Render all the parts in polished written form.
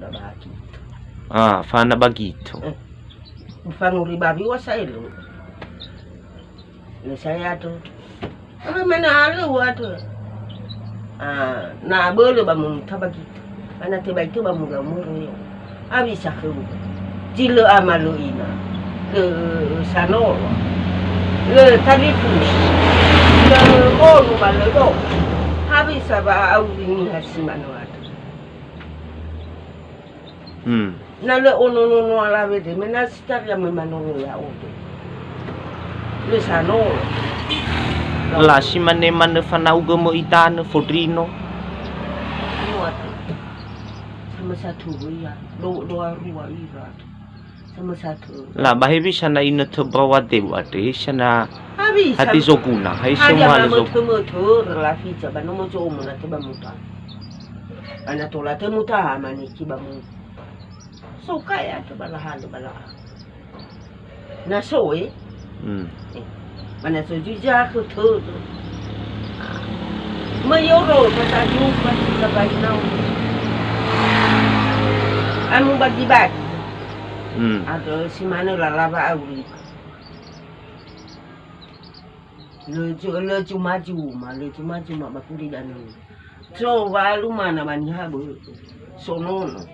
na bahagi. Fana bagito. Ufanguri babi wa sailo. Ni saya tu. Apa mana alu watu. Na bolo ba mun tabagito. Ana te ba itu ba mun gamuru yo. Abi sakhu. Jilo amalu ina. Le sanolo. Le talifus. Le molu ba le do. Abi saba au ni hasimano watu. Na le ono ala vede mena staria me manolo ya oto. Le sano. La si mane fanauga mo itana fodrino. Sama satu ya. Do arua ira. Sama satu. La bahebi sana ina tebawa dewade sana Habis. hati zokuna. Hai semua le zokuna. Relafi coba nomo jomo na teba muta. Ana tola te muta mani kibamu. So kaya tu bala halu bala. Na so mana so juja ko tu. Mayoro kata jumpa sa bainaw. Anu bagi-bagi. Ada si mana lalaba auri. Le cuma bakuri danu. So walu mana bani habu. So nono.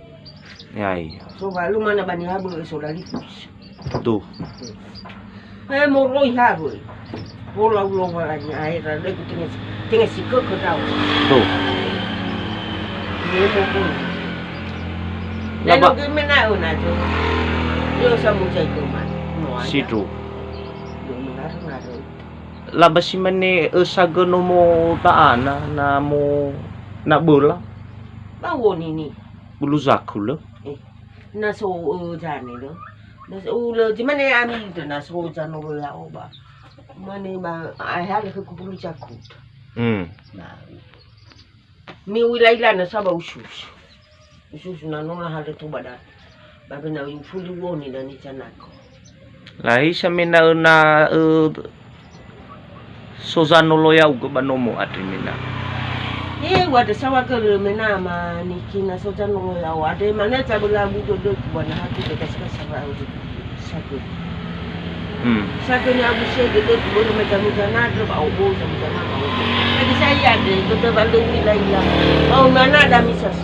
Ya. So walu mana bani habu so dalifus. Tuh. Moroi habu. Bola wala ni air ada tinggal sikok ke tahu. Tuh. Ni mo. Lalu gimana una tu? Yo samu cai kuman. Situ. Laba si mane sagono mo taana na mo na bola. Bawo ni. Bulu zakula. Na so jani lo. Na so lo di mane ami tu na so jano ya oba. Mane ba ayah le ku bulu jakut. Na. Mi wilayla na saba usus. Usus na nona hale tu bada. Babe na ufuli woni na ni chanako. La isa mena na sozano loya uga banomo atrimina. Wada sawa ke mena ma nikina sozano loya wade mana tabula budo do bwana hatu de kasika sawa udu. Sako. Sako ni abu shege do bodo metamuza na do ba obo zamuza na ba obo. Edi saya de do balu wilayah. Mau mana ada misas.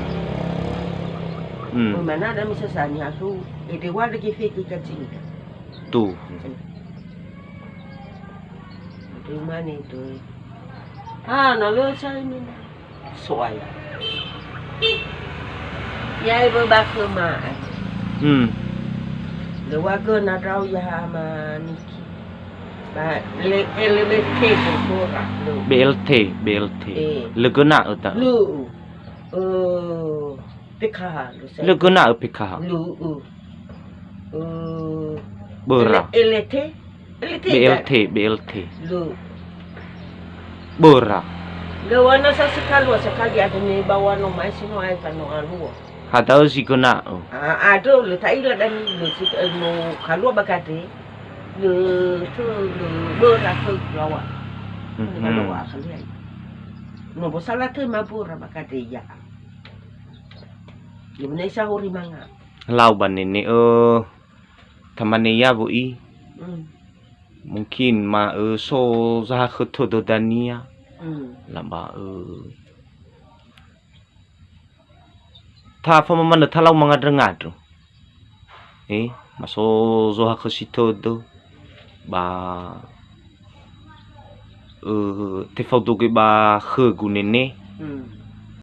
Mana ada misas ani aku. Ede wada ke feki kacinga. Tuh. Di mana itu? Nalo saya ni. Soal. Ya ibu bakal mah. Lewa ke nak tahu ya maniki. Ba LBT berkorak. BLT. Legena uta. Lu. PKH. Legena PKH. Lu. Bora. BLT. Lu. Bora. Gawa na sa sekali ada ni bawa no mai sino ai kanu alu. Hatau si kena. Ado le taila dan le si no kalu bakate. Le tu le bora tu lawa. Lawa kali ai. No bosala te mabura bakate ya. Gimana isa hori manga. Lau banene tamane ya bui. Mungkin so za khutudo dania. Lamba ta fa mana talau mga drengado. Maso zo khusitodo ba te faudo ge ba khugunene.